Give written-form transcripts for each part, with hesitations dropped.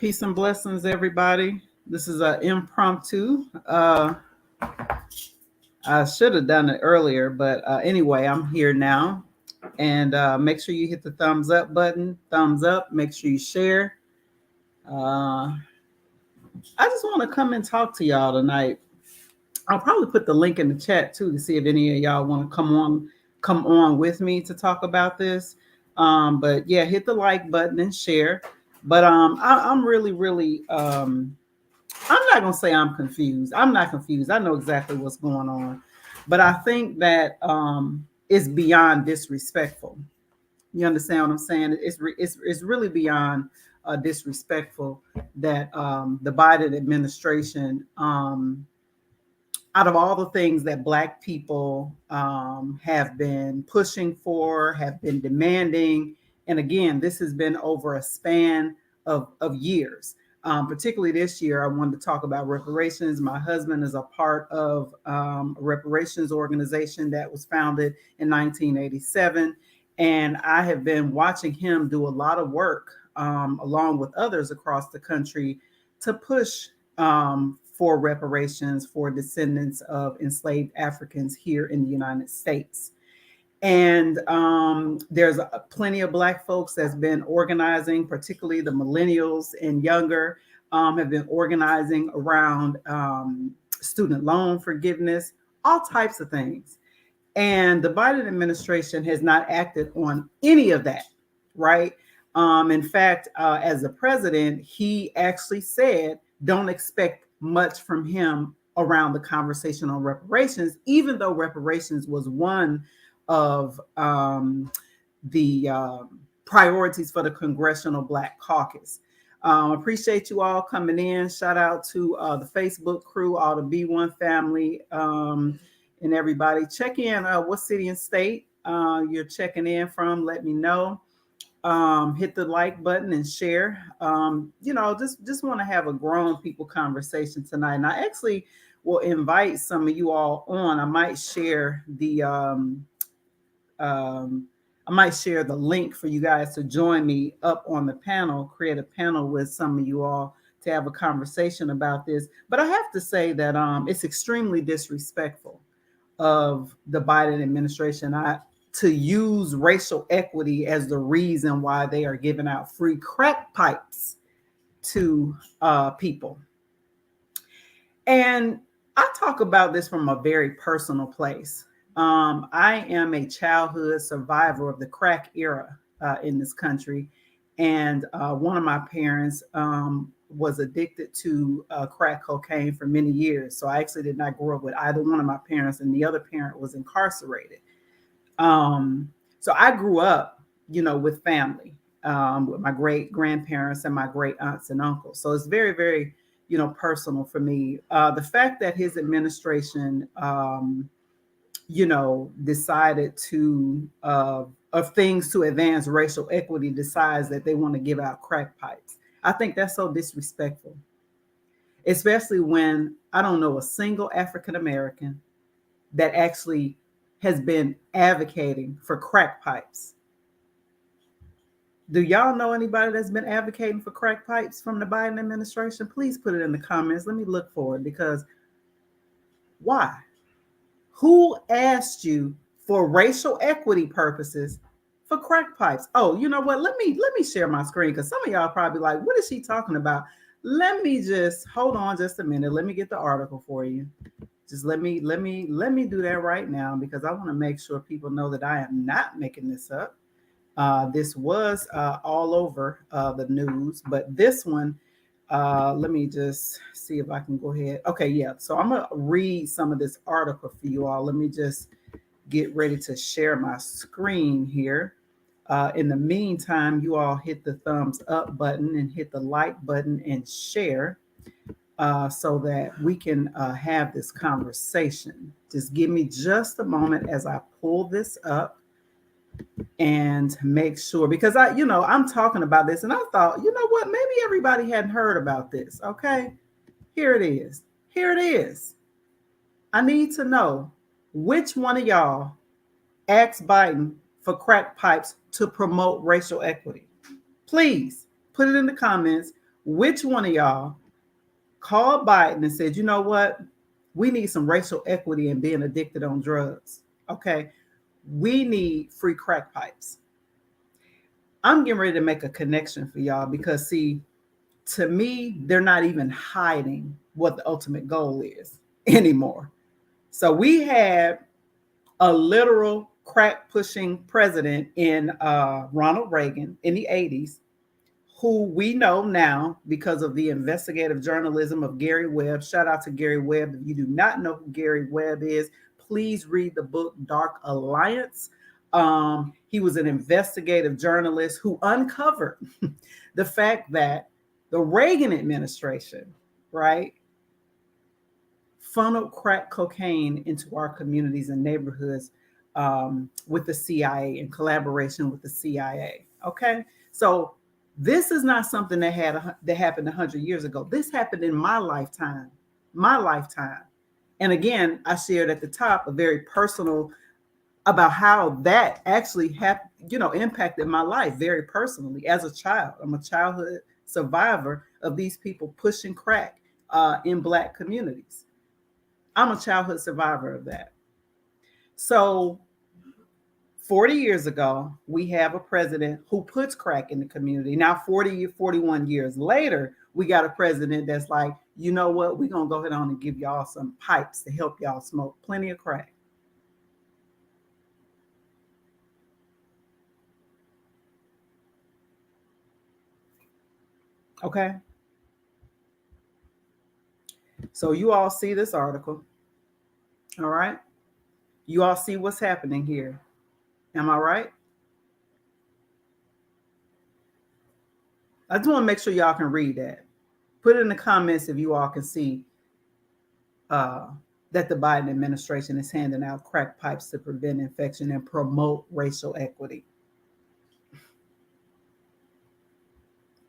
Peace and blessings, everybody. This is a impromptu. I should have done it earlier, but anyway, I'm here now. And make sure you hit the thumbs up button. Thumbs up. Make sure you share. Uh, I just want to come and talk to y'all tonight. I'll probably put the link in the chat too to see if any of y'all want to come on with me to talk about this. But yeah, hit the like button and share. But I'm really I'm not gonna say I'm confused. I'm not confused. I know exactly what's going on, but I think that it's beyond disrespectful. You understand what I'm saying? It's really beyond disrespectful that the Biden administration, out of all the things that Black people have been pushing for, have been demanding, and again, this has been over a span of years. Particularly this year, I wanted to talk about reparations. My husband is a part of a reparations organization that was founded in 1987. And I have been watching him do a lot of work along with others across the country to push for reparations for descendants of enslaved Africans here in the United States. And there's plenty of Black folks that's been organizing, particularly the millennials and younger, have been organizing around student loan forgiveness, all types of things. And the Biden administration has not acted on any of that, right? In fact, as the president, he actually said, don't expect much from him around the conversation on reparations, even though reparations was one of the priorities for the Congressional Black Caucus. Appreciate you all coming in. Shout out to the Facebook crew, all the B1 family, and everybody. Check in what city and state you're checking in from. Let me know. Hit the like button and share. Just want to have a grown people conversation tonight. And I actually will invite some of you all on. I might share the link for you guys to join me up on the panel, create a panel with some of you all to have a conversation about this. But I have to say that it's extremely disrespectful of the Biden administration to use racial equity as the reason why they are giving out free crack pipes to people. And I talk about this from a very personal place. I am a childhood survivor of the crack era in this country. And one of my parents was addicted to crack cocaine for many years. So I actually did not grow up with either one of my parents, and the other parent was incarcerated. So I grew up, with family, with my great grandparents and my great aunts and uncles. So it's very, very, personal for me. The fact that his administration, decided to, of things to advance racial equity, decides that they want to give out crack pipes. I think that's so disrespectful, especially when I don't know a single African American that actually has been advocating for crack pipes. Do y'all know anybody that's been advocating for crack pipes from the Biden administration? Please put it in the comments. Let me look for it, because why? Who asked you for racial equity purposes for crack pipes? Oh, you know what? Let me share my screen, because some of y'all probably like, what is she talking about? Let me just hold on just a minute. Let me get the article for you. Just let me do that right now, because I want to make sure people know that I am not making this up. This was all over the news, but this one, let me just see if I can go ahead. Okay, yeah. So I'm gonna read some of this article for you all. Let me just get ready to share my screen here. In the meantime, you all hit the thumbs up button and hit the like button and share. So that we can have this conversation. Just give me just a moment as I pull this up and make sure, because I'm talking about this and I thought, you know what, maybe everybody hadn't heard about this. Okay, here it is. Here it is. I need to know which one of y'all asked Biden for crack pipes to promote racial equity. Please put it in the comments. Which one of y'all called Biden and said, you know what? We need some racial equity in being addicted on drugs. Okay. We need free crack pipes. I'm getting ready to make a connection for y'all because, see, to me, they're not even hiding what the ultimate goal is anymore. So we had a literal crack pushing president in Ronald Reagan in the 80s, who we know now because of the investigative journalism of Gary Webb. Shout out to Gary Webb. If you do not know who Gary Webb is, please read the book Dark Alliance. He was an investigative journalist who uncovered the fact that the Reagan administration, right, funneled crack cocaine into our communities and neighborhoods with the CIA, in collaboration with the CIA. Okay, so this is not something that happened 100 years ago. This happened in my lifetime, my lifetime. And again, I shared at the top a very personal about how that actually impacted my life very personally as a child. I'm a childhood survivor of these people pushing crack in Black communities. I'm a childhood survivor of that. So 40 years ago, we have a president who puts crack in the community. Now, 41 years later, we got a president that's like, you know what? We're going to go ahead on and give y'all some pipes to help y'all smoke plenty of crack. Okay. So you all see this article. All right. You all see what's happening here. Am I right? I just want to make sure y'all can read that. Put it in the comments if you all can see that the Biden administration is handing out crack pipes to prevent infection and promote racial equity.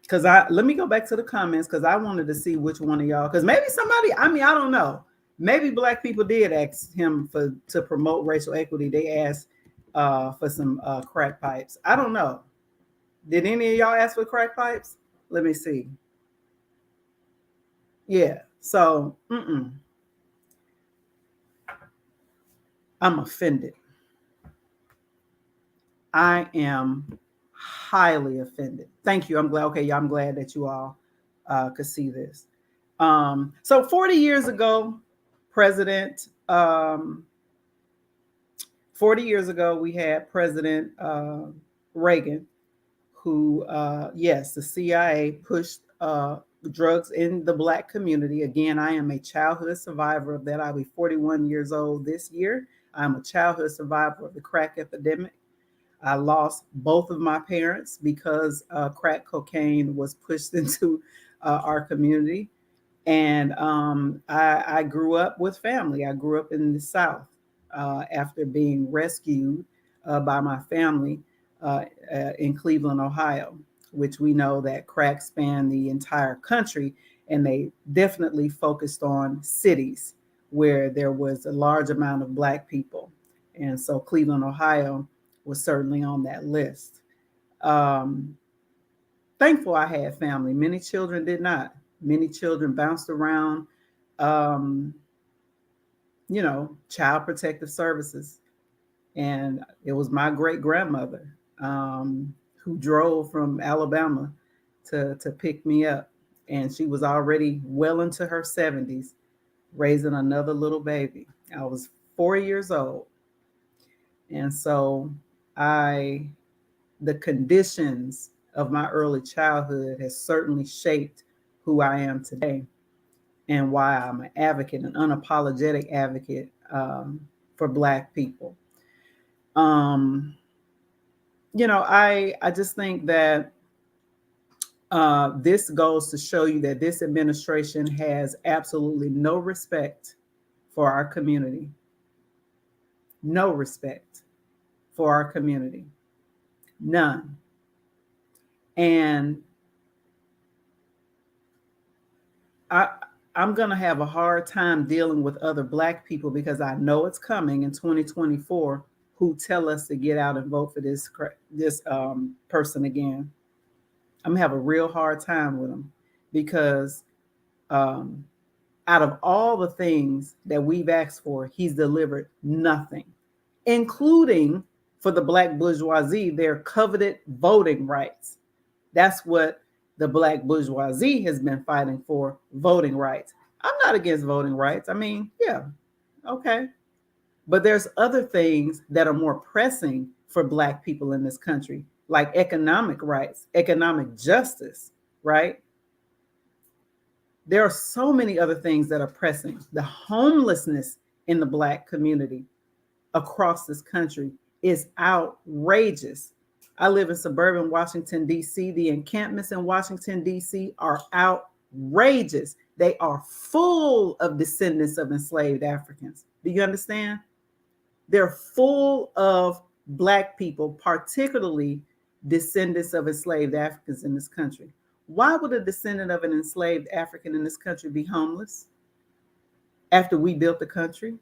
Because let me go back to the comments because I wanted to see which one of y'all, because maybe somebody, I don't know. Maybe Black people did ask him to promote racial equity. They asked for some crack pipes. I don't know. Did any of y'all ask for crack pipes? Let me see. Yeah. So, I'm offended. I am highly offended. Thank you. I'm glad. Okay, yeah, I'm glad that you all could see this. So 40 years ago, President, 40 years ago, we had President Reagan, who, yes, the CIA pushed drugs in the Black community. Again, I am a childhood survivor of that. I'll be 41 years old this year. I'm a childhood survivor of the crack epidemic. I lost both of my parents because crack cocaine was pushed into our community. And I grew up with family. I grew up in the South after being rescued by my family in Cleveland, Ohio, which we know that crack spanned the entire country. And they definitely focused on cities where there was a large amount of Black people. And so Cleveland, Ohio was certainly on that list. Thankful I had family. Many children did not. Many children bounced around, Child Protective Services. And it was my great grandmother who drove from Alabama to pick me up. And she was already well into her 70s, raising another little baby. I was 4 years old. And so the conditions of my early childhood has certainly shaped who I am today and why I'm an advocate, an unapologetic advocate for Black people. I just think that this goes to show you that this administration has absolutely no respect for our community. No respect for our community. None. And I'm going to have a hard time dealing with other Black people because I know it's coming in 2024 who tell us to get out and vote for this person again. I'm going to have a real hard time with them because out of all the things that we've asked for, he's delivered nothing, including for the black bourgeoisie, their coveted voting rights. That's what the black bourgeoisie has been fighting for, voting rights. I'm not against voting rights. I mean, yeah, okay. But there's other things that are more pressing for black people in this country, like economic rights, economic justice, right? There are so many other things that are pressing. The homelessness in the black community across this country is outrageous. I live in suburban Washington, D.C. The encampments in Washington, D.C. are outrageous. They are full of descendants of enslaved Africans. Do you understand? They're full of black people, particularly descendants of enslaved Africans in this country. Why would a descendant of an enslaved African in this country be homeless after we built the country?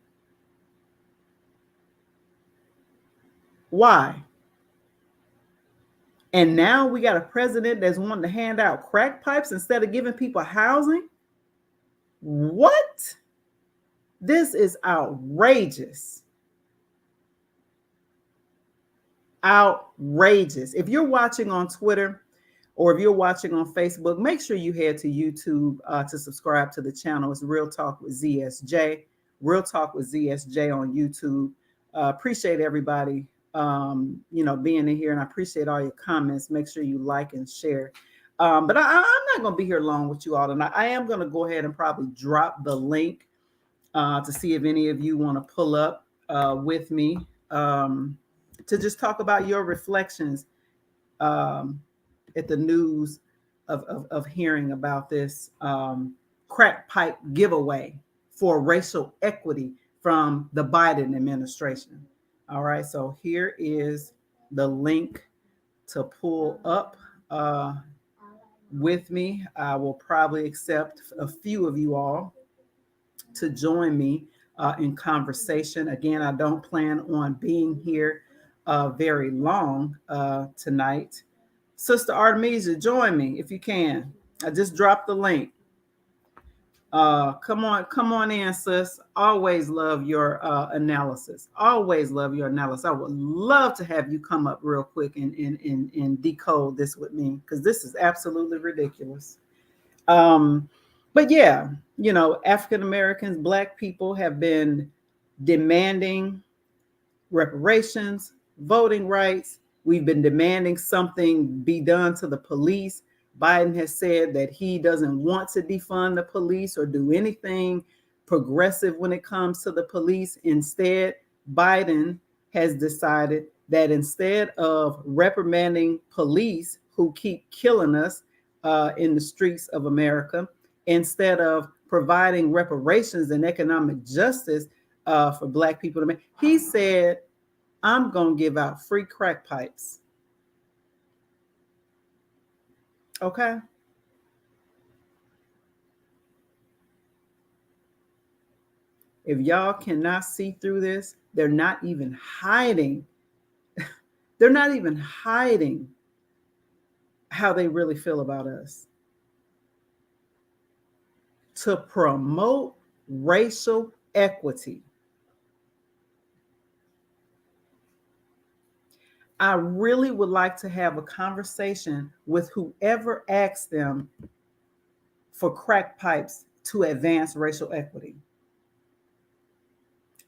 Why? And now we got a president that's wanting to hand out crack pipes instead of giving people housing? What? This is outrageous. Outrageous. If you're watching on Twitter or if you're watching on Facebook, make sure you head to YouTube to subscribe to the channel. It's Real Talk with ZSJ. Real Talk with ZSJ on YouTube. Appreciate everybody being in here, and I appreciate all your comments. Make sure you like and share. But I'm not going to be here long with you all tonight. I am going to go ahead and probably drop the link to see if any of you want to pull up with me to just talk about your reflections at the news of hearing about this crack pipe giveaway for racial equity from the Biden administration. All right, so here is the link to pull up with me. I will probably accept a few of you all to join me in conversation. Again, I don't plan on being here very long tonight. Sister Artemisia, join me if you can. I just dropped the link. Come on in, sis. Always love your analysis. Always love your analysis. I would love to have you come up real quick and decode this with me, because this is absolutely ridiculous. But yeah, African Americans, black people have been demanding reparations, voting rights. We've been demanding something be done to the police. Biden has said that he doesn't want to defund the police or do anything progressive when it comes to the police. Instead, Biden has decided that instead of reprimanding police who keep killing us in the streets of America, instead of providing reparations and economic justice for black people, he said, I'm going to give out free crack pipes. Okay. If y'all cannot see through this, they're not even hiding. They're not even hiding how they really feel about us. To promote racial equity, I really would like to have a conversation with whoever asked them for crack pipes to advance racial equity.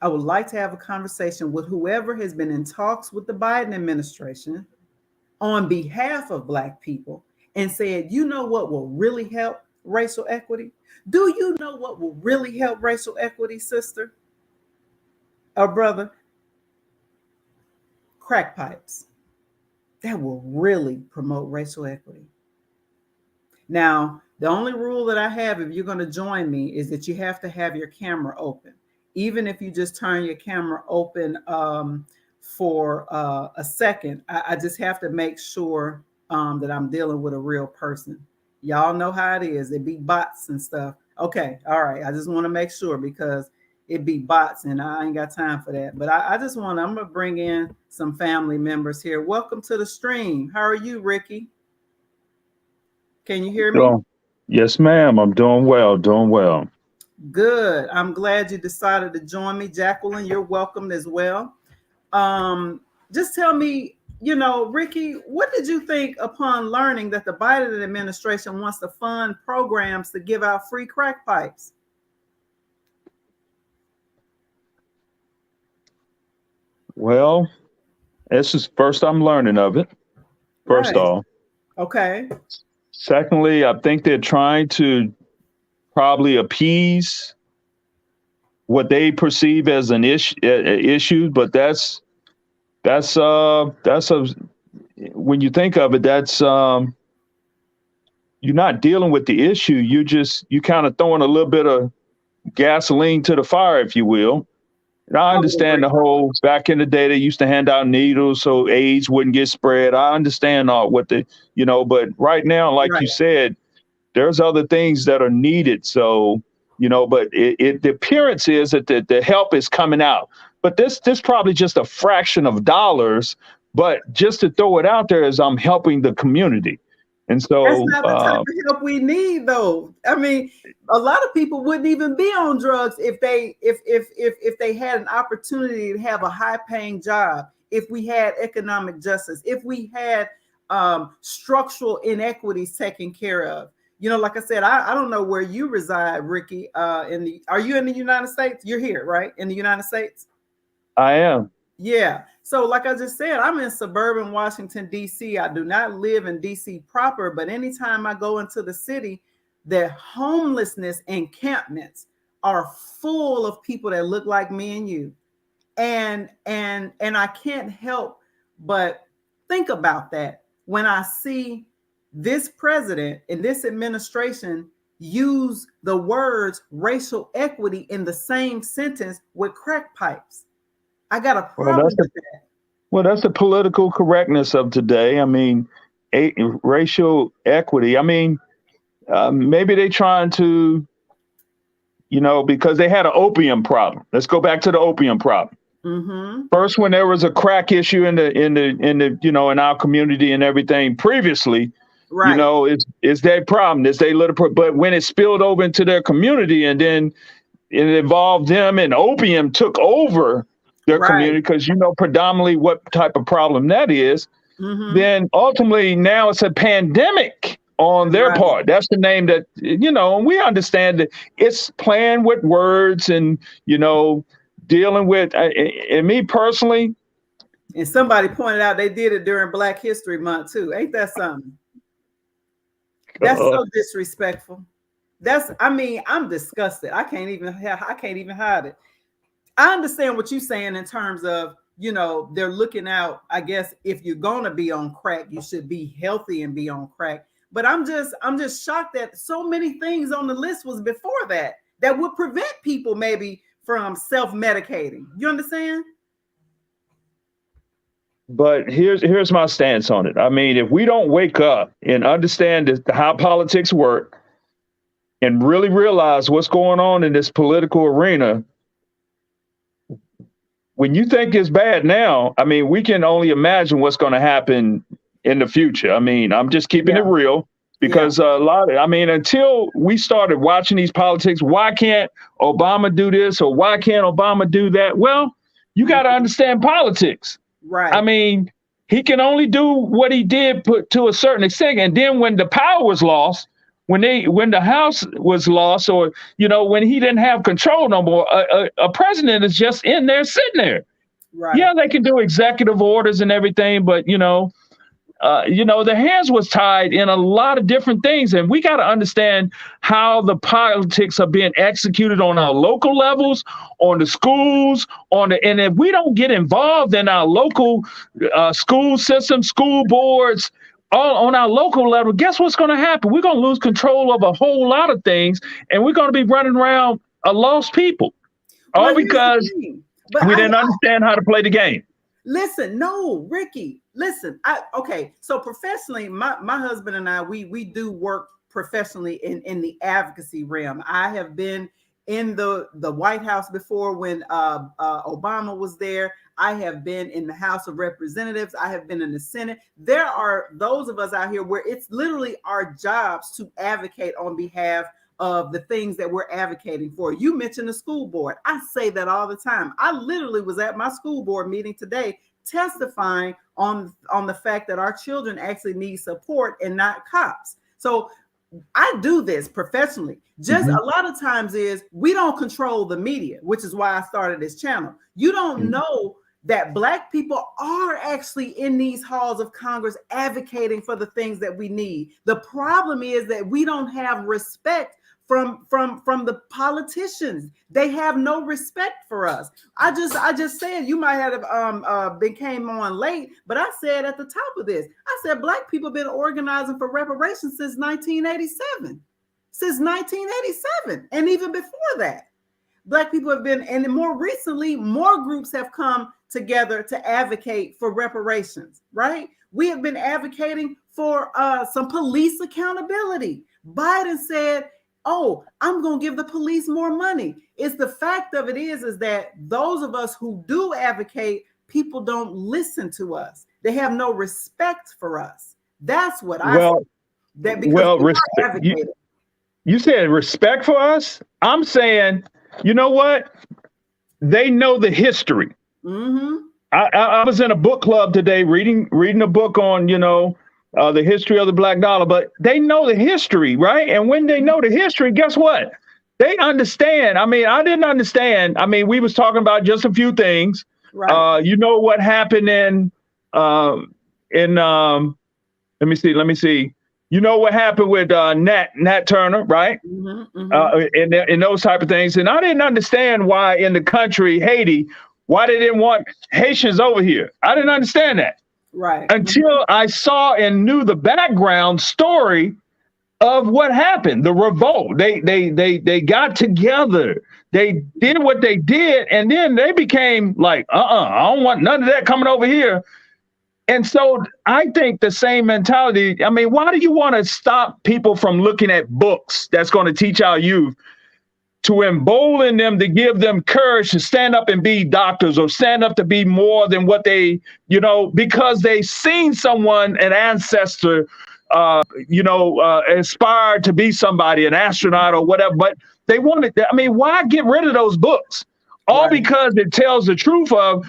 I would like to have a conversation with whoever has been in talks with the Biden administration on behalf of black people and said, you know what will really help racial equity? Do you know what will really help racial equity, sister or brother? Crack pipes. That will really promote racial equity. Now, the only rule that I have if you're going to join me is that you have to have your camera open. Even if you just turn your camera open for a second, I just have to make sure that I'm dealing with a real person. Y'all know how it is. It be bots and stuff. Okay, all right. I just want to make sure, because it be bots and I ain't got time for that. But I'm going to bring in some family members here. Welcome to the stream. How are you, Ricky? Can you hear me? Yes, ma'am. I'm doing well, doing well. Good. I'm glad you decided to join me, Jacqueline. You're welcome as well. Um, just tell me, Ricky, what did you think upon learning that the Biden administration wants to fund programs to give out free crack pipes? Well, this is first I'm learning of it, first Right. off. Okay. Secondly, I think they're trying to probably appease what they perceive as an issue, but that's a when you think of it, that's you're not dealing with the issue. You kind of throwing a little bit of gasoline to the fire, if you will. And I I would understand agree. the whole back in the day they used to hand out needles so AIDS wouldn't get spread. I understand all what but right now, like you Right. said, there's other things that are needed. So, but the appearance is that the help is coming out. But this probably just a fraction of dollars. But just to throw it out there as I'm helping the community. And That's so not the type of help we need, though. I mean, a lot of people wouldn't even be on drugs if they had an opportunity to have a high paying job. If we had economic justice, if we had structural inequities taken care of. Like I said, I don't know where you reside, Ricky. Are you in the United States? You're here, right? In the United States? I am. Yeah. So, like I just said, I'm in suburban Washington, D.C. I do not live in D.C. proper, but anytime I go into the city, the homelessness encampments are full of people that look like me and you. And I can't help but think about that when I see this president and this administration use the words racial equity in the same sentence with crack pipes. I got a Well, problem with that. that's the political correctness of today. I mean, racial equity. I mean, maybe they trying to, because they had an opium problem. Let's go back to the opium problem. Mm-hmm. First, when there was a crack issue in our community and everything previously, Right, it's their problem. It's their little, but when it spilled over into their community and then it involved them and opium took over their right. community because predominantly what type of problem that is, Mm-hmm. then ultimately now it's a pandemic on their Right. part. That's the name that, and we understand that it's playing with words and, dealing with, and me personally, And somebody pointed out they did it during Black History Month too. Ain't that something? That's uh, so disrespectful. I mean, I'm disgusted. I can't even hide it. I understand what you're saying in terms of, they're looking out. I guess if you're gonna be on crack, you should be healthy and be on crack. But I'm just shocked that so many things on the list was before that would prevent people maybe from self-medicating. You understand? but here's my stance on it. I mean, if we don't wake up and understand how politics work and really realize what's going on in this political arena, when you think it's bad now, I mean, we can only imagine what's going to happen in the future. I mean, I'm just keeping it Yeah, real yeah, because I mean, until we started watching these politics, why can't Obama do this or why can't Obama do that? Well, you got to mhm, understand politics. I right, mean, he can only do what he did put to a certain extent. And then when the power was lost, when the House was lost, or when he didn't have control no more, a president is just in there sitting there. right. Yeah, they can do executive orders and everything, but the hands was tied in a lot of different things, and we got to understand how the politics are being executed on our local levels, on the schools, and if we don't get involved in our local school system, school boards, all on our local level, guess what's going to happen? We're going to lose control of a whole lot of things, and we're going to be running around a lost people, all Well, here's the because thing. But we I didn't understand how to play the game. listen, no, Ricky, listen. Okay, so professionally, my husband and I, we do work professionally in the advocacy realm. I have been in the White House before when Obama was there. I have been in the House of Representatives. I have been in the Senate. There are those of us out here where it's literally our jobs to advocate on behalf of the things that we're advocating for. You mentioned the school board. I say that all the time. I literally was at my school board meeting today testifying on the fact that our children actually need support and not cops. So I do this professionally. Just a lot of times is we don't control the media, which is why I started this channel. You don't know that Black people are actually in these halls of Congress advocating for the things that we need. The problem is that we don't have respect from the politicians. They have no respect for us. I just said, you might have came on late, but I said at the top of this, I said Black people have been organizing for reparations since 1987. Since 1987, and even before that. Black people have been, and more recently, more groups have come together to advocate for reparations, right? We have been advocating for some police accountability. Biden said, oh, I'm going to give the police more money. It's the fact of it is that those of us who do advocate, people don't listen to us. They have no respect for us. That's what I say. That because you said respect for us. I'm saying, you know what? They know the history. I was in a book club today reading a book on, the history of the black dollar, but they know the history, right? And when they know the history, guess what? They understand. I mean, I didn't understand. I mean, we was talking about just a few things. Right. You know what happened let me see. You know what happened with Nat Turner, right? And those type of things. And I didn't understand why in the country, Haiti, why they didn't want Haitians over here. I didn't understand that. Right. Until I saw and knew the background story of what happened, the revolt. They got together. They did what they did, and then they became like, I don't want none of that coming over here. And so I think the same mentality. I mean, why do you want to stop people from looking at books that's going to teach our youth, to embolden them, to give them courage to stand up and be doctors or stand up to be more than what they, because they seen someone, an ancestor, aspired to be somebody, an astronaut or whatever, but they wanted, why get rid of those books? All right. Because it tells the truth of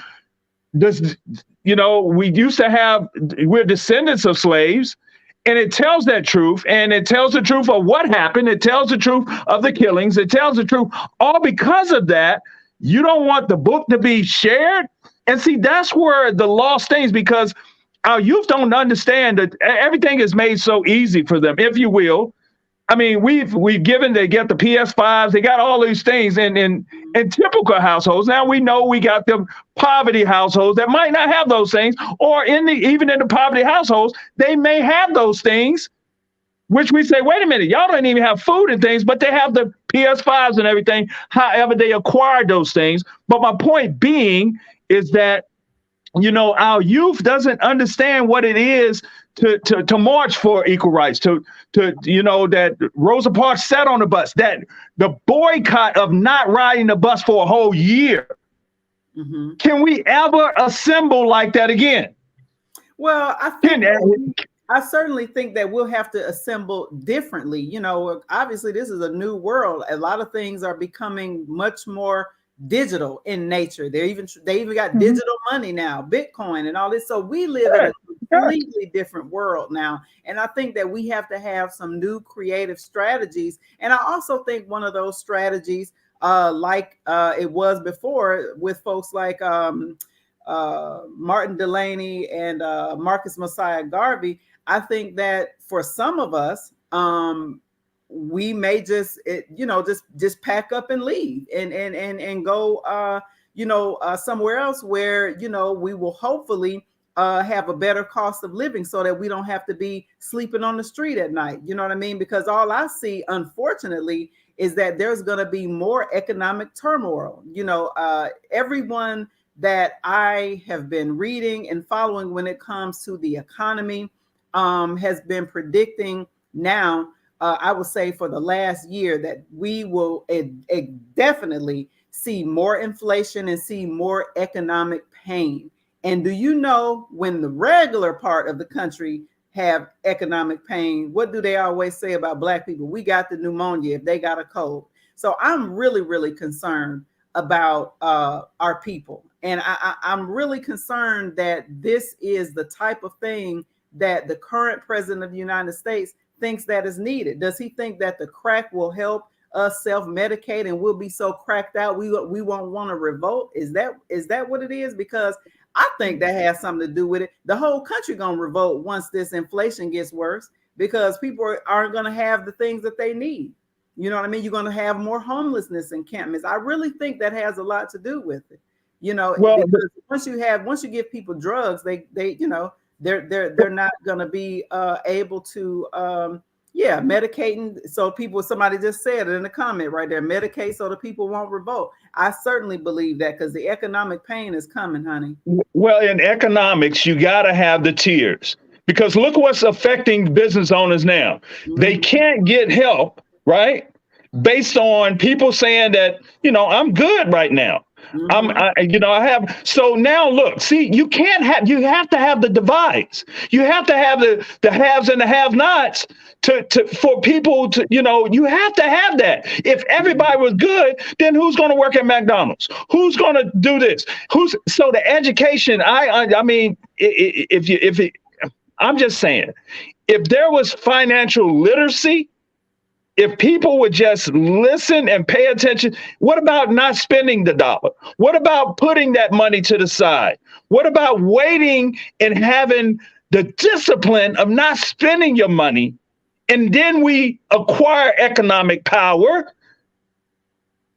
this, we used to have, we're descendants of slaves. And it tells that truth, and it tells the truth of what happened. It tells the truth of the killings. It tells the truth. All because of that, you don't want the book to be shared. And see, that's where the lost things, because our youth don't understand that everything is made so easy for them, if you will. I mean, we've given, they get the PS5s, they got all these things in typical households. Now we know we got the poverty households that might not have those things, or even in the poverty households, they may have those things, which we say, wait a minute, y'all don't even have food and things, but they have the PS5s and everything, however they acquired those things. But my point being is that, our youth doesn't understand what it is to march for equal rights, to that Rosa Parks sat on the bus, that the boycott of not riding the bus for a whole year. Can we ever assemble like that again? Well, I certainly think that we'll have to assemble differently. Obviously this is a new world. A lot of things are becoming much more digital in nature. They even got digital money now, Bitcoin and all this. So we live in a completely different world now. And I think that we have to have some new creative strategies. And I also think one of those strategies, like it was before with folks like Martin Delaney and Marcus Messiah Garvey, I think that for some of us, we may just pack up and leave and go somewhere else where we will hopefully have a better cost of living so that we don't have to be sleeping on the street at night. You know what I mean? Because all I see, unfortunately, is that there's going to be more economic turmoil. Everyone that I have been reading and following when it comes to the economy has been predicting now I would say for the last year, that we will definitely see more inflation and see more economic pain. And do you know, when the regular part of the country have economic pain, what do they always say about Black people? We got the pneumonia if they got a cold. So I'm really, really concerned about our people. And I'm really concerned that this is the type of thing that the current president of the United States thinks that is needed. Does he think that the crack will help us self-medicate and we'll be so cracked out we won't want to revolt? Is that what it is? Because I think that has something to do with it. The whole country gonna revolt once this inflation gets worse, because people aren't gonna have the things that they need. You know what I mean? You're gonna have more homelessness encampments. I really think that has a lot to do with it. You know, Well, because once you give people drugs, they they're not gonna be able to medicating. So somebody just said it in the comment right there, medicate so the people won't revolt. I certainly believe that, because the economic pain is coming, honey. well, in economics, you got to have the tiers, because look what's affecting business owners now. They can't get help, right? Based on people saying that, I'm good right now. I have. So now look, see, you have to have the divides. You have to have the haves and the have-nots for people to, you have to have that. If everybody was good, then who's going to work at McDonald's? Who's going to do this? So the education, I mean, I'm just saying, if there was financial literacy, if people would just listen and pay attention, what about not spending the dollar? What about putting that money to the side? What about waiting and having the discipline of not spending your money? And then we acquire economic power.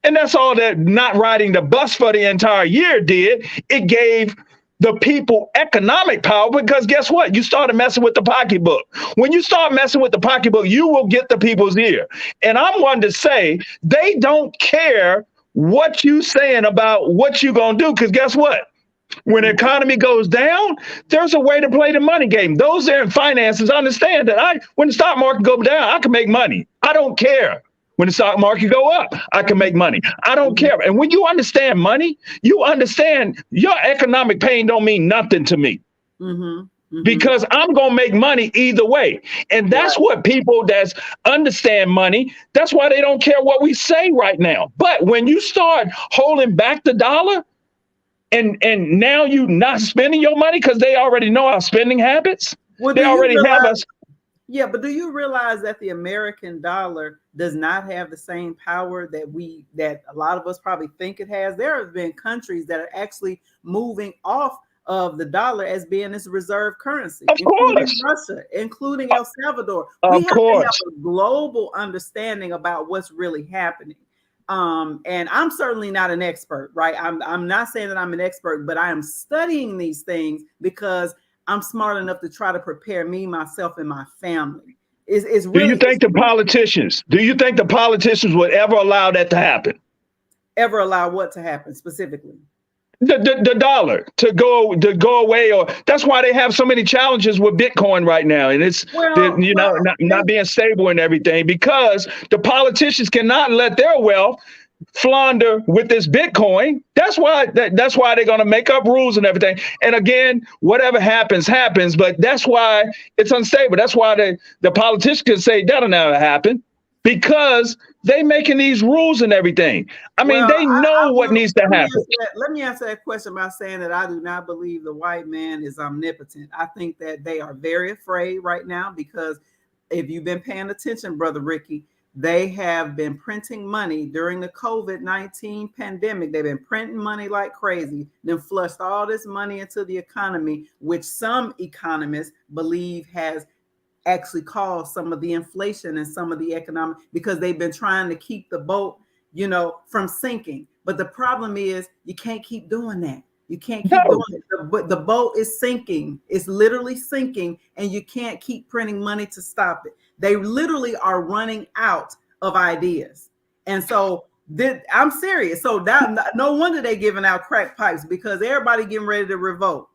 And that's all that not riding the bus for the entire year did. It gave the people economic power, because guess what? You started messing with the pocketbook. When you start messing with the pocketbook, you will get the people's ear. And I'm one to say they don't care what you saying about what you're going to do, because guess what? When the economy goes down, there's a way to play the money game. Those there in finances understand that when the stock market goes down, I can make money. I don't care. When the stock market go up, I can make money. I don't care. And when you understand money, you understand your economic pain don't mean nothing to me. Because I'm going to make money either way. And that's what people that understand money, that's why they don't care what we say right now. But when you start holding back the dollar, and now you not spending your money because they already know our spending habits. They already have us. Yeah, but do you realize that the American dollar does not have the same power that a lot of us probably think it has? There have been countries that are actually moving off of the dollar as being its reserve currency, including Russia, including El Salvador. We have to have a global understanding about what's really happening. And I'm certainly not an expert, right? I'm not saying that I'm an expert, but I am studying these things because I'm smart enough to try to prepare me, myself, and my family. It's really, do you think the politicians would ever allow that to happen? Ever allow what to happen specifically? The dollar to go away, or that's why they have so many challenges with Bitcoin right now, and it's not being stable and everything, because the politicians cannot let their wealth flounder with this Bitcoin. That's why they're going to make up rules and everything. And again, whatever happens, but that's why it's unstable. That's why the politicians can say that'll never happen, because they making these rules and everything. I mean, they know what needs to happen. Let me answer that question by saying that I do not believe the white man is omnipotent. I think that they are very afraid right now, because if you've been paying attention, Brother Ricky, they have been printing money during the COVID-19 pandemic. They've been printing money like crazy, then flushed all this money into the economy, which some economists believe has actually caused some of the inflation and some of the economic, because they've been trying to keep the boat, from sinking. But the problem is you can't keep doing that. You can't keep doing it. But the boat is sinking. It's literally sinking, and you can't keep printing money to stop it. They literally are running out of ideas. And so I'm serious. So that no wonder they're giving out crack pipes, because everybody getting ready to revolt.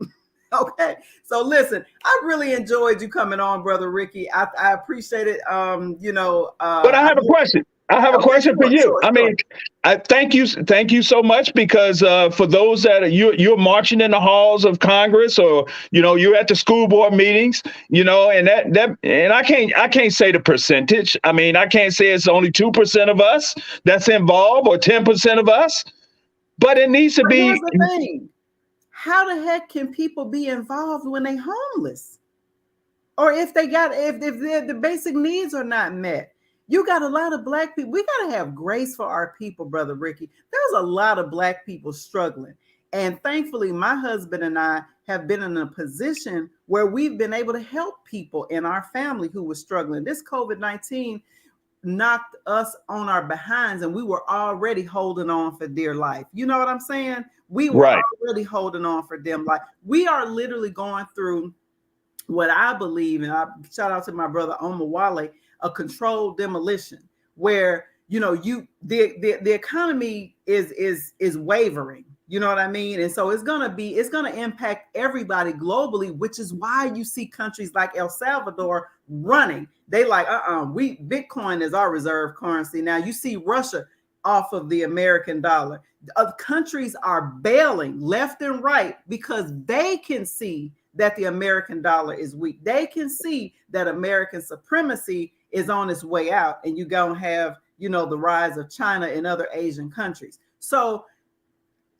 Okay. So listen, I really enjoyed you coming on, Brother Ricky. I appreciate it. But I I have a hope, question. I have a okay, question for sure, you. sure, I sure. mean, I thank you so much because for those that are, you're marching in the halls of Congress, or you're at the school board meetings, and and I can't say the percentage. I mean, I can't say it's only 2% of us that's involved or 10% of us, but it needs to But here's be. the thing. How the heck can people be involved when they homeless? Or if they got if the basic needs are not met? You got a lot of black people. We got to have grace for our people, Brother Ricky. There's a lot of black people struggling. And thankfully, my husband and I have been in a position where we've been able to help people in our family who were struggling. This COVID-19 knocked us on our behinds, and we were already holding on for dear life. You know what I'm saying? We were Right. already holding on for dear life. We are literally going through what I believe, and I shout out to my brother Omar Wale, a controlled demolition where the economy is wavering. You know what I mean? And so it's gonna impact everybody globally, which is why you see countries like El Salvador running. They like, we Bitcoin is our reserve currency. Now you see Russia off of the American dollar. Countries are bailing left and right because they can see that the American dollar is weak. They can see that American supremacy is on its way out, and you're going to have, the rise of China and other Asian countries. So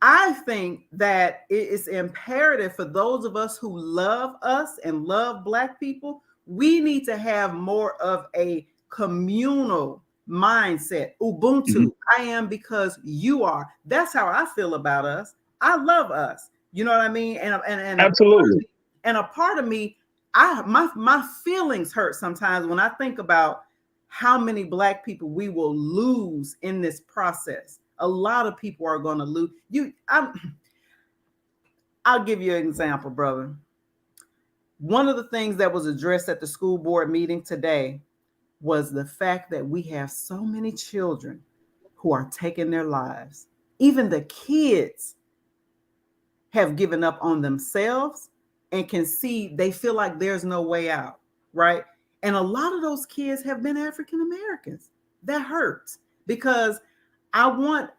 I think that it is imperative for those of us who love us and love Black people, we need to have more of a communal mindset. Ubuntu, Mm-hmm. I am because you are. That's how I feel about us. I love us. You know what I mean? Absolutely. And a part of me, my feelings hurt sometimes when I think about how many Black people we will lose in this process. A lot of people are going to lose. I'll give you an example, brother. One of the things that was addressed at the school board meeting today was the fact that we have so many children who are taking their lives. Even the kids have given up on themselves and can see they feel like there's no way out, right? And a lot of those kids have been African Americans. That hurts because I want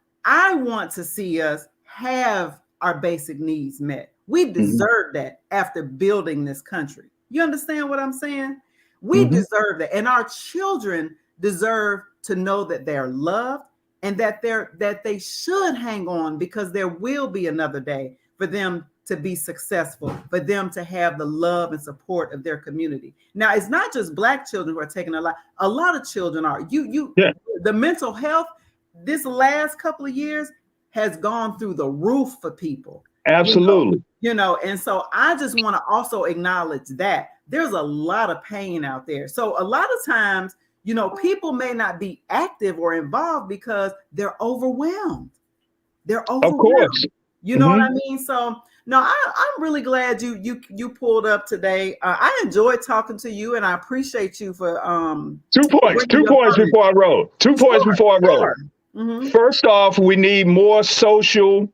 to see us have our basic needs met. We Mm-hmm. deserve that after building this country. You understand what I'm saying? We Mm-hmm. deserve that. And our children deserve to know that they're loved and that they should hang on because there will be another day for them to be successful, for them to have the love and support of their community. Now, it's not just Black children who are taking a lot. A lot of children are. Yeah. The mental health this last couple of years has gone through the roof for people. Absolutely. And so I just want to also acknowledge that there's a lot of pain out there. So a lot of times, people may not be active or involved because they're overwhelmed. They're Of overwhelmed. course. You know Mm-hmm. what I mean? So no, I'm really glad you pulled up today. I enjoyed talking to you, and I appreciate you for 2 points. bringing 2 points your before I roll. 2 points sure, before I roll. sure. Mm-hmm. First off, we need more social.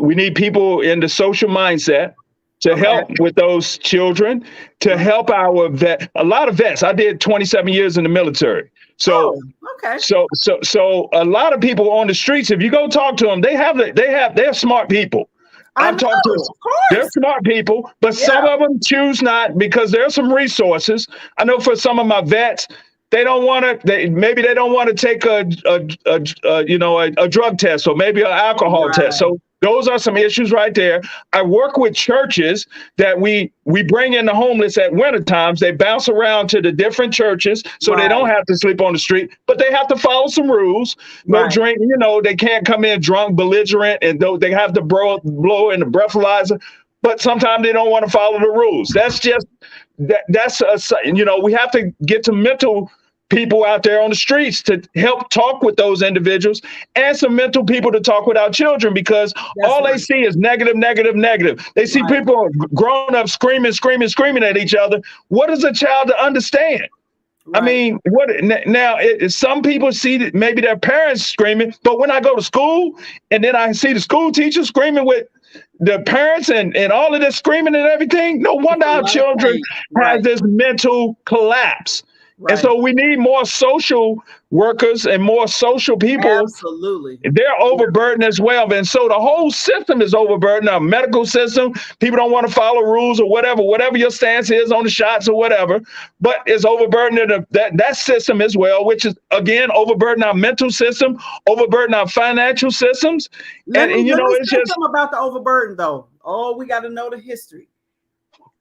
We need people in the social mindset to Okay. help with those children, to help our a lot of vets. I did 27 years in the military. So Oh, okay. so a lot of people on the streets, if you go talk to them, they're smart people. I I've know, talked to of They're course. smart people, but some Yeah. of them choose not because there are some resources. I know for some of my vets, they don't want to. Maybe they don't want to take a drug test or maybe an alcohol test. Right. So those are some issues right there. I work with churches that we bring in the homeless at winter times. They bounce around to the different churches so they don't Right. have to sleep on the street, but they have to follow some rules. No Right. drink. They can't come in drunk, belligerent, and they have to blow in the breathalyzer. But sometimes they don't want to follow the rules. That's just that's we have to get to mental people out there on the streets to help talk with those individuals and some mental people to talk with our children because That's all they right. see is negative, negative, negative. They see Right. people grown up screaming, screaming, screaming at each other. What is a child to understand? I Right. mean, now? Some people see maybe their parents screaming, but when I go to school and then I see the school teacher screaming with the parents and all of this screaming and everything, no It's wonder a our lot of children pain. have Right. this mental collapse. And Right. so we need more social workers and more social people. Absolutely. They're Yeah. overburdened as well. And so the whole system is overburdened. Our medical system, people don't want to follow rules or whatever your stance is on the shots or whatever, but it's overburdened that system as well, which is again overburdened our mental system, overburdened our financial systems. Let me And you let know, me it's say just something about the overburden though. Oh, we got to know the history.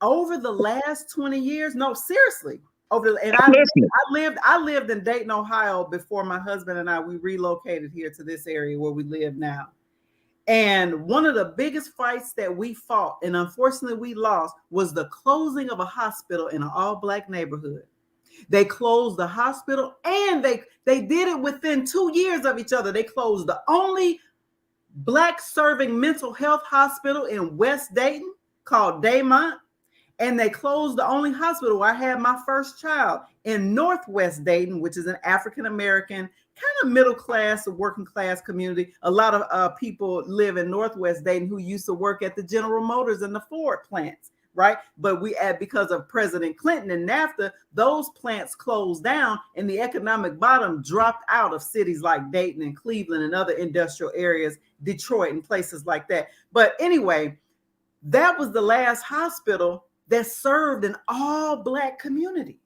Over the last 20 years, no, seriously. And I'm listening. I lived in Dayton, Ohio before my husband and I we relocated here to this area where we live now. And one of the biggest fights that we fought, and unfortunately we lost, was the closing of a hospital in an all-black neighborhood. They closed the hospital, and they did it within 2 years of each other. They closed the only black serving mental health hospital in West Dayton called Daymont, and they closed the only hospital where I had my first child in Northwest Dayton, which is an African American kind of middle class or working class community. A lot of people live in Northwest Dayton who used to work at the General Motors and the Ford plants, right? But because of President Clinton and NAFTA, those plants closed down and the economic bottom dropped out of cities like Dayton and Cleveland and other industrial areas, Detroit and places like that. But anyway, that was the last hospital that served an all-black community.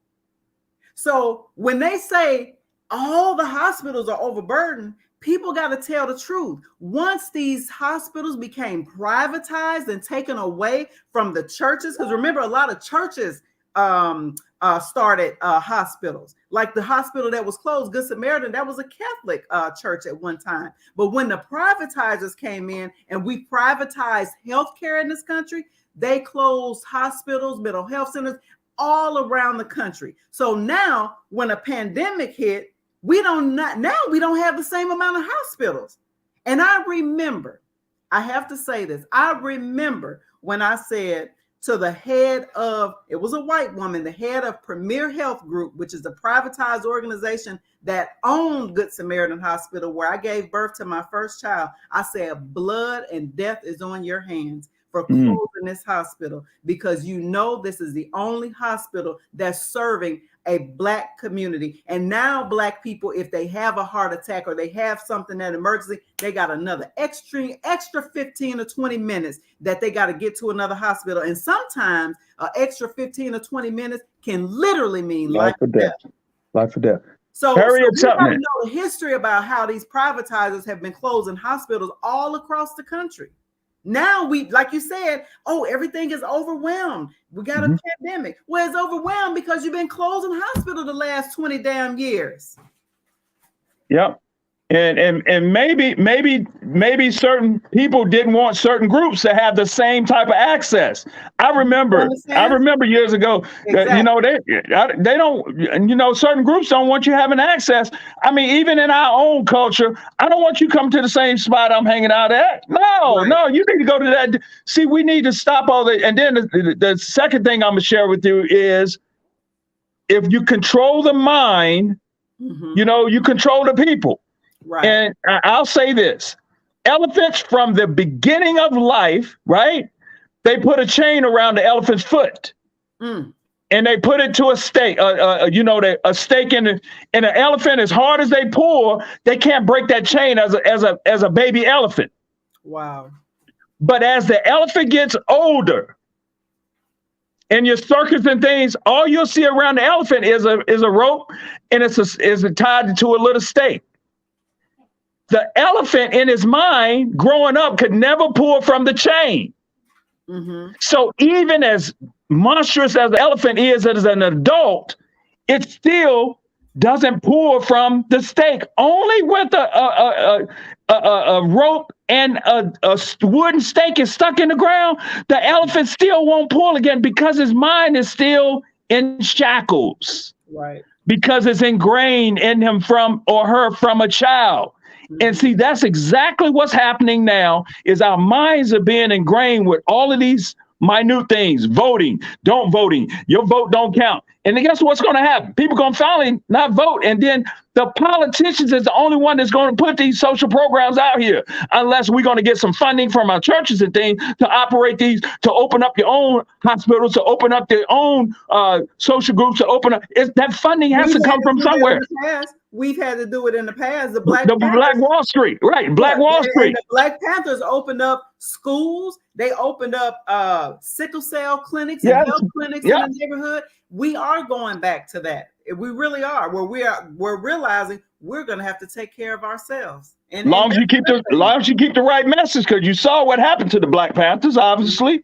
So when they say all the hospitals are overburdened, people got to tell the truth. Once these hospitals became privatized and taken away from the churches, because remember, a lot of churches started hospitals. Like the hospital that was closed, Good Samaritan, that was a Catholic church at one time. But when the privatizers came in and we privatized healthcare in this country, they closed hospitals, mental health centers all around the country. So now when a pandemic hit, we don't have the same amount of hospitals. And I have to say this, I remember when I said to the head of, it was a white woman, the head of Premier Health Group, which is a privatized organization that owned Good Samaritan Hospital, where I gave birth to my first child. I said, blood and death is on your hands for closing this hospital, because this is the only hospital that's serving a black community. And now black people, if they have a heart attack or they have something, that emergency, they got another extra 15 or 20 minutes that they got to get to another hospital. And sometimes an extra 15 or 20 minutes can literally mean life or death. Life or death. So we got to know the history about how these privatizers have been closing hospitals all across the country. Now like you said, everything is overwhelmed. We got a pandemic. Well, it's overwhelmed because you've been closing hospital the last 20 damn years. Yep. And maybe certain people didn't want certain groups to have the same type of access. I remember years ago, exactly. They don't, certain groups don't want you having access. I mean, even in our own culture, I don't want you come to the same spot I'm hanging out at. No, you need to go to that. See, we need to stop all that. And then the second thing I'm gonna share with you is, if you control the mind, you control the people. Right. And I'll say this, elephants from the beginning of life, right? They put a chain around the elephant's foot and they put it to a stake, a stake in an elephant. As hard as they pull, they can't break that chain as a baby elephant. Wow. But as the elephant gets older, in your circus and things, all you'll see around the elephant is a rope, and it's tied to a little stake. The elephant in his mind growing up could never pull from the chain. So even as monstrous as the elephant is as an adult, it still doesn't pull from the stake. Only with a rope and a wooden stake is stuck in the ground, the elephant still won't pull again, because his mind is still in shackles. Right. Because it's ingrained in him from a child. And see, that's exactly what's happening now, is our minds are being ingrained with all of these minute things, voting, don't voting, your vote don't count. And then guess what's going to happen? People going to finally not vote. And then the politicians is the only one that's going to put these social programs out here, unless we're going to get some funding from our churches and things to operate these, to open up your own hospitals, to open up their own social groups, to open up. That funding has to come from somewhere. We've had to do it in the past. The Black Wall Street, right? Black Wall Street. And the Black Panthers opened up schools. They opened up sickle cell clinics and health clinics in the neighborhood. We are going back to that. We really are. We're realizing we're going to have to take care of ourselves. And long as you keep the right message, because you saw what happened to the Black Panthers, obviously,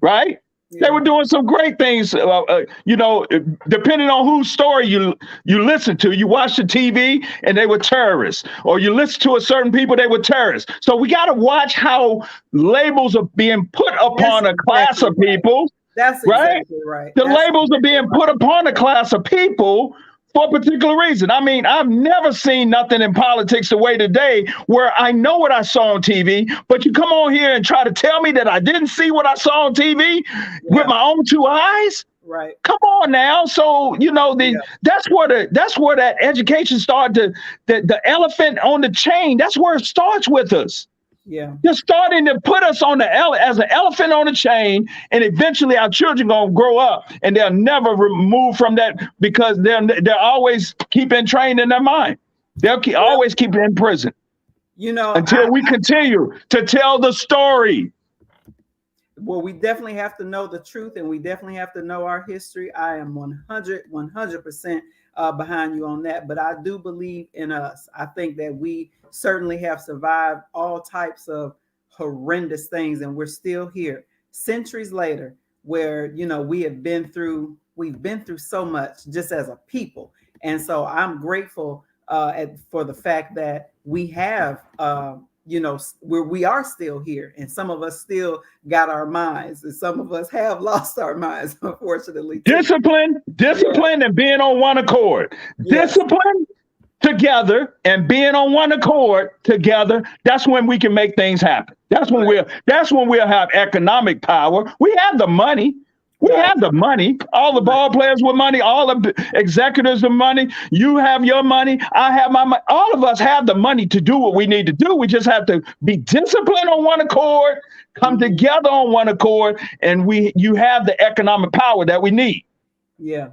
right? Yeah. They were doing some great things, depending on whose story you listen to. You watch the TV and they were terrorists, or you listen to a certain people, they were terrorists. So we got to watch how labels are being put upon a class of people. That's exactly right. The labels are being put upon a class of people for a particular reason. I mean, I've never seen nothing in politics the way today where I know what I saw on TV, but you come on here and try to tell me that I didn't see what I saw on TV with my own two eyes. Right. Come on now. So, that's where that education started. The elephant on the chain, that's where it starts with us. Yeah. They're starting to put us on as an elephant on a chain, and eventually our children gonna grow up and they'll never move from that, because they're always keeping trained in their mind. They'll always keep it in prison. Until we continue to tell the story. Well, we definitely have to know the truth, and we definitely have to know our history. I am 100% behind you on that, but I do believe in us. I think that we certainly have survived all types of horrendous things, and we're still here centuries later, where we've been through so much just as a people. And so I'm grateful for the fact that we have where we are still here, and some of us still got our minds, and some of us have lost our minds, unfortunately. Discipline, and being on one accord. Yes. Discipline together and being on one accord together. That's when we can make things happen. That's when we'll have economic power. We have the money. We have the money. All the ball players with money, all the executives with money. You have your money. I have my money. All of us have the money to do what we need to do. We just have to be disciplined on one accord, come together on one accord, and you have the economic power that we need. Yeah,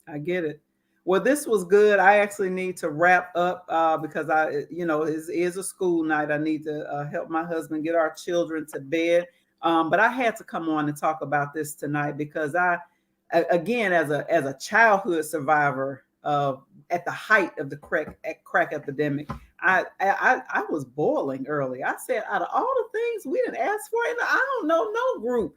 I get it. Well, this was good. I actually need to wrap up because it is a school night. I need to help my husband get our children to bed. But I had to come on and talk about this tonight because again, as a childhood survivor at the height of the crack epidemic, I was boiling early. I said, out of all the things we didn't ask for, and I don't know no group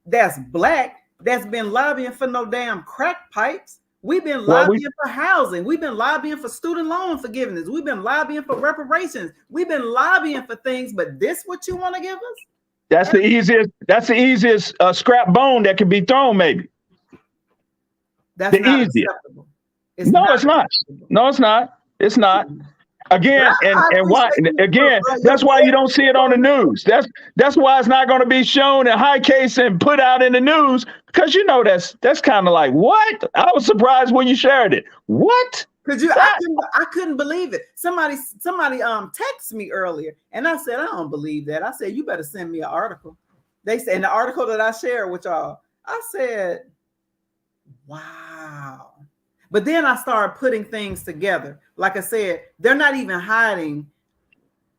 that's Black that's been lobbying for no damn crack pipes. We've been lobbying for housing. We've been lobbying for student loan forgiveness. We've been lobbying for reparations. We've been lobbying for things, but this what you want to give us? That's the easiest scrap bone that can be thrown, maybe. That's the not easiest. Acceptable. It's not. No, it's not. It's not. Again, and why? Again, that's why you don't see it on the news. That's why it's not going to be shown in high case and put out in the news, because that's kind of like, what? I was surprised when you shared it. What? Because I couldn't believe it. Somebody texted me earlier, and I said, I don't believe that. I said, you better send me an article. They said, in the article that I shared with y'all, I said, wow. But then I started putting things together. Like I said, they're not even hiding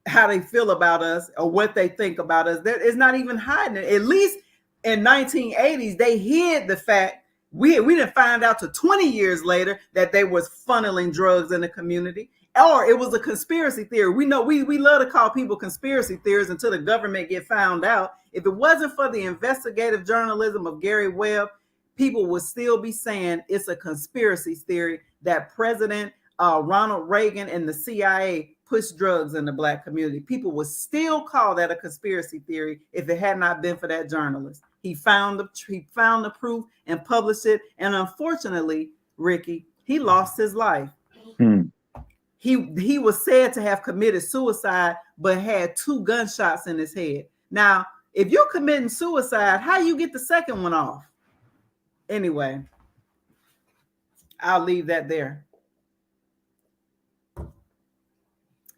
how they feel about us or what they think about us. It's not even hiding it. At least in 1980s, they hid the fact. We didn't find out till 20 years later that they was funneling drugs in the community, or it was a conspiracy theory. We know we love to call people conspiracy theories until the government get found out. If it wasn't for the investigative journalism of Gary Webb, people would still be saying it's a conspiracy theory that President Ronald Reagan and the CIA pushed drugs in the Black community. People would still call that a conspiracy theory if it had not been for that journalist. He found the proof and published it. And unfortunately, Ricky, he lost his life. He was said to have committed suicide, but had 2 gunshots in his head. Now, If you're committing suicide, how you get the second one off? Anyway, I'll leave that there.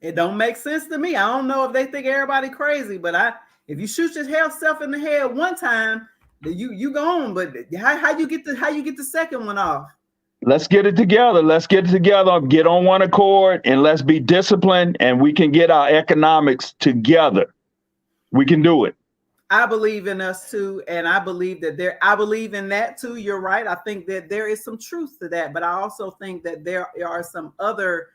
It don't make sense to me. I don't know if they think everybody crazy, but if you shoot yourself in the head one time, you go on. But how you get the second one off? Let's get it together. Let's get it together. Get on one accord, and let's be disciplined, and we can get our economics together. We can do it. I believe in us too, and I believe I believe in that too. You're right. I think that there is some truth to that, but I also think that there are some other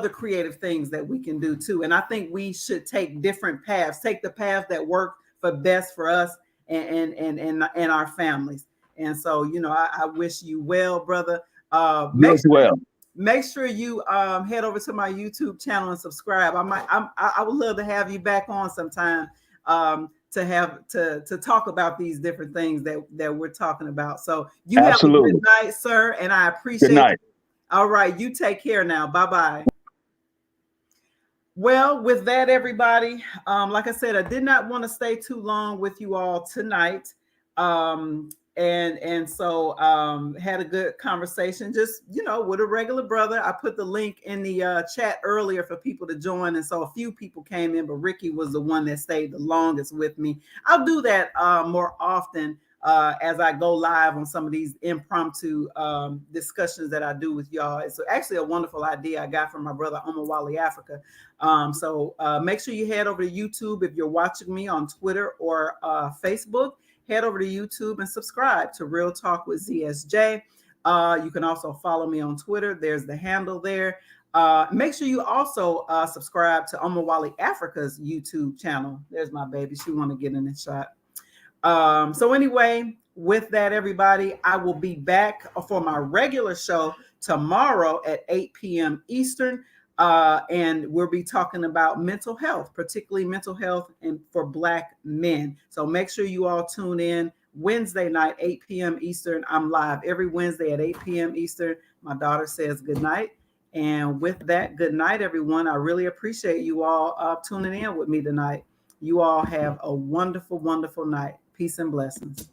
creative things that we can do too. And I think we should take different paths. Take the path that work for best for us and our families. And so, I wish you well, brother. Make sure you head over to my YouTube channel and subscribe. I would love to have you back on sometime to talk about these different things that we're talking about. So you Absolutely. Have a good night, sir, and I appreciate good night. it. All right, you take care now. Bye-bye. Well, with that, everybody, like I said, I did not want to stay too long with you all tonight. And so had a good conversation, just with a regular brother. I put the link in the chat earlier for people to join, and so a few people came in, but Ricky was the one that stayed the longest with me. I'll do that more often as I go live on some of these impromptu discussions that I do with y'all. It's actually a wonderful idea I got from my brother Omawali Africa. So make sure you head over to YouTube if you're watching me on Twitter or Facebook. Head over to YouTube and subscribe to Real Talk with ZSJ. You can also follow me on Twitter. There's the handle there. Make sure you also subscribe to Omawali Africa's YouTube channel. There's my baby. She want to get in this shot. So anyway, with that, everybody, I will be back for my regular show tomorrow at 8 p.m. Eastern. And we'll be talking about mental health, particularly mental health and for Black men. So make sure you all tune in Wednesday night, 8 p.m. Eastern. I'm live every Wednesday at 8 p.m. Eastern. My daughter says good night. And with that, good night, everyone. I really appreciate you all tuning in with me tonight. You all have a wonderful, wonderful night. Peace and blessings.